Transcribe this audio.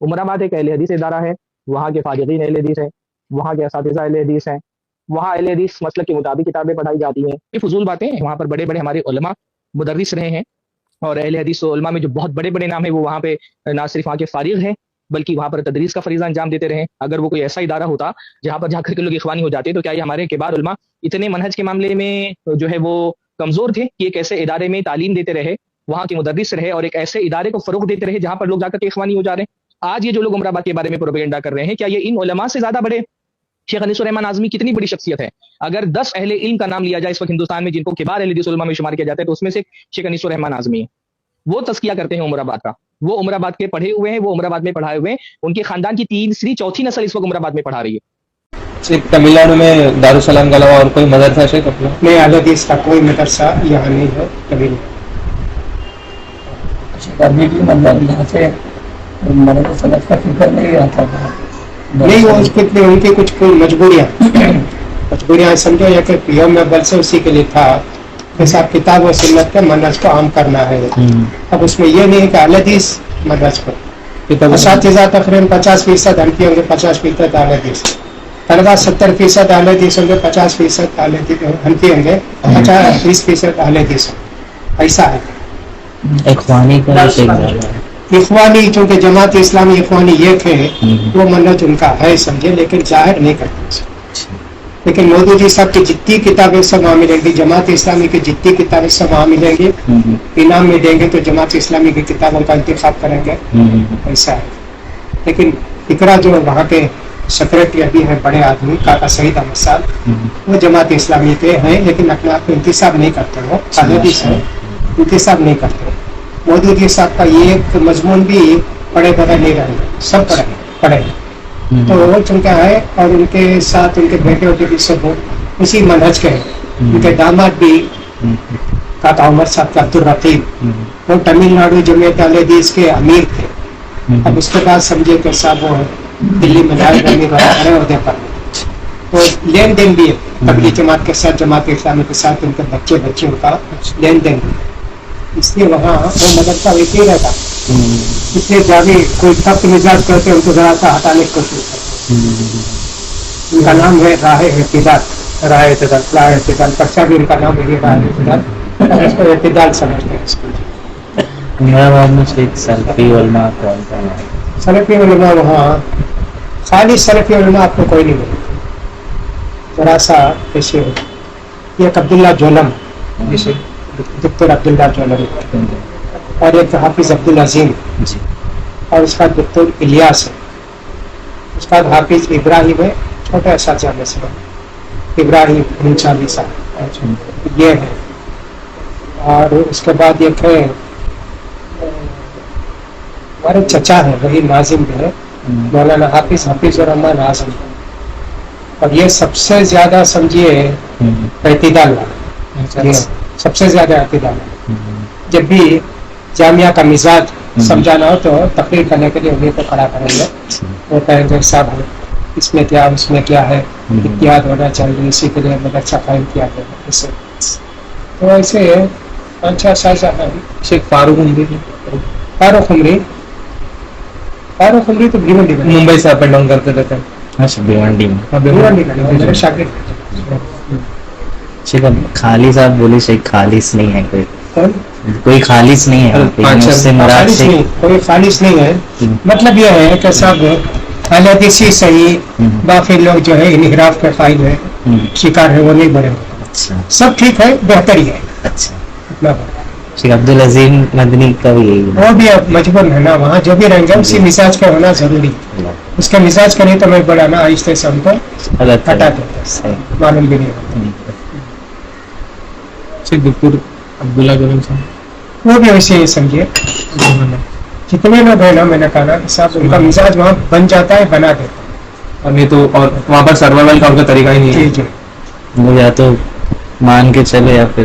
عمر آباد ایک اہل حدیث ادارہ ہے، وہاں کے فارغین اہل حدیث ہیں، وہاں کے اساتذہ اہل حدیث ہیں، وہاں اہل حدیث مسلک کے مطابق کتابیں پڑھائی جاتی ہیں. یہ فضول باتیں ہیں. وہاں پر بڑے بڑے ہمارے علماء مدرس رہے ہیں، اور اہل حدیث و علماء میں جو بہت بڑے بڑے نام ہیں وہ وہاں پہ نہ صرف وہاں کے فارغ ہیں بلکہ وہاں پر تدریس کا فریضہ انجام دیتے رہے. اگر وہ کوئی ایسا ادارہ ہوتا جہاں پر جا کر کے لوگ اخوانی ہو جاتے تو کیا یہ ہمارے کبار علماء اتنے منہج کے معاملے میں جو ہے وہ کمزور تھے کہ ایک ایسے ادارے میں تعلیم دیتے رہے، وہاں کے مدرس رہے اور ایک ایسے ادارے کو فروغ دیتے رہے جہاں پر لوگ جا کر کے اخوانی ہو جا رہے ہیں؟ آج یہ جو لوگ عمر آباد کے بارے میں پروپیگنڈا کر رہے ہیں، کیا یہ ان علماء سے زیادہ بڑے؟ شیخ انیس الرحمن اعظمی کتنی بڑی شخصیت ہے. اگر 10 اہل علم کا نام لیا جائے اس وقت ہندوستان میں جن کو کبار اہل حدیث علماء میں شمار کیا جاتا ہے تو اس میں سے شیخ انیس الرحمن اعظمی ہے. وہ تزکیہ کرتے ہیں عمر آباد کا، وہ عمر آباد کے پڑھے ہوئے ہیں، وہ عمر آباد میں پڑھائے ہوئے ہیں، ان کے خاندان کی تیسری چوتھی نسل اس وقت عمر آباد میں پڑھا رہی ہے. تمل ناڈو میں دارالسلام کے علاوہ اور کوئی مدرسہ شیخ اپنا نہیں، اہل حدیث کا کوئی مدرسہ یہاں نہیں ہے کبھی. ابھی بھی مطلب یہاں سے مدرسہ سلف کا فکر نہیں آتا تھا. نہیں، وہ اس کے لیے ان کی کچھ کوئی مجبوریاں سمجھو، یا کہ یوم اول سے اسی کے لیے تھا کہ صاحب کتاب و سنت کے منہج کو عام کرنا ہے. اب اس میں یہ نہیں ہے کہ اہل حدیث منہج کو اساتذہ تقریباً 50% حنفی ہوں گے، 50% اہل حدیث. طلبا 70% اہل حدیث ہوں گے، 50% حنفی ہوں گے، 20% اہل حدیث. ایسا ہے. اخوانی کا اخوانی چونکہ جماعت اسلامی اخوانی یہ تھے، وہ منہج ان کا ہے سمجھے، لیکن ظاہر نہیں کرتے. لیکن مودودی جی صاحب کی جتنی کتابیں سب وہاں ملیں گی، جماعت اسلامی کی جتنی کتابیں سب وہاں ملیں گی. انعام میں دیں گے تو جماعت اسلامی کی کتابوں کا انتخاب کریں گے. ایسا ہے. لیکن اقرا جو وہاں کے سیکرٹری ابھی ہیں بڑے آدمی کاکا سعید احمد صاحب، وہ جماعت اسلامی کے ہیں لیکن اپنے آپ کو انتصاب نہیں کرتے. وہ حدیث ہے، انتصاب نہیں کرتے. مودودی صاحب کا یہ مضمون بھی پڑھے بغیر نہیں رہے، سب پڑھے. تو وہ چونکہ ہے اور ان کے ساتھ ان کے بیٹے ہوتے بھی سب اسی منہج کے ہیں. ان کے داماد بھی کاکا عمر صاحب کے عبدالرقیب، وہ تمل ناڈو جمعیت اہل حدیث کے امیر تھے. اب اس کے بعد سمجھے کہ صاحب وہ دلی میں نائب امیر بڑے عہدے پر. تو لین دین بھی ہے تبلیغ جماعت کے ساتھ، جماعت اسلامی کے ساتھ ان کے بچوں کا لین دین بھی. اس لیے وہاں وہ مدرسہ ویسے ہی رہتا. اس لیے جب کوئی سخت مزاج کرتے ان کو ذرا سا ہٹانے کی کوشش کرتے. ان کا نام ہے راہ اعتدال، پرچہ بھی ان کا نام ہے راہ اعتدال. اس کو اعتدال سمجھتے ہیں. سلفی علماء سلفی علماء وہاں خالی سلفی علماء آپ کو کوئی نہیں ملے. ذرا سا پیشے ایک عبداللہ جولم، جسے دکتر عبداللہ جولم، اور ایک حافظ عبدالعظیم، اور اس کا دکتر الیاس ہے. اس کا حافظ ابراہیم ہے، چھوٹا اساتذہ میں سے ابراہیم انصاری صاحب یہ ہے. اور اس کے بعد ایک ہے ہمارے چچا ہے، وہی ناظم بھی ہے، مولانا حافظ الرحمن اعظم. اور یہ سب سے زیادہ سمجھیے اعتدال والا، سب سے زیادہ اعتدال والا. جب بھی جامعہ کا مزاج سمجھانا ہو تو تقریر کرنے کے لیے انہیں کو کھڑا کریں گے. وہ کہیں گے صاحب اس میں کیا اس میں کیا ہے، اتحاد ہونا چاہیے، اسی کے لیے مدرسہ قائم کیا گیا. تو ایسے 5-6 سال ہیں. شیخ فاروق عمری تو بھیونڈی میں ممبئی سے اپ اینڈ ڈاؤن کرتے رہتے ہیں. بھیونڈی میں شیخ خالص صاحب بولے شیخ خالص نہیں ہے کوئی خالص نہیں ہے. کوئی خالص نہیں ہے. مطلب یہ ہے کہ سب اہل حدیث ہی صحیح، باقی لوگ جو ہے انحراف کے قائل ہے، شکار ہے، وہ نہیں بڑے. سب ٹھیک ہے، بہتر ہی ہے. اچھا شیخ عبدالعظیم مدنی کا بھی یہی، وہ بھی اب مجبور ہے نا، وہاں جو بھی رہیں گے اسی مزاج کا ہونا ضروری. اس کے مزاج کا نہیں تو میں بڑا نا آہستہ سے ہم کو ہٹا دیتا، معلوم بھی نہیں ہوتا. دکتر عبداللہ جولم صاحب وہ بھی ویسے ہی سمجھیے. جتنے لوگ ہیں نا، میں نے کہا نا صاحب ان کا مزاج وہاں بن جاتا ہے، بنا دیتا ہے. اور نہیں تو اور وہاں پر سروائیول کا ان کا طریقہ ہی نہیں ہے. یا تو مان کے چلے یا پھر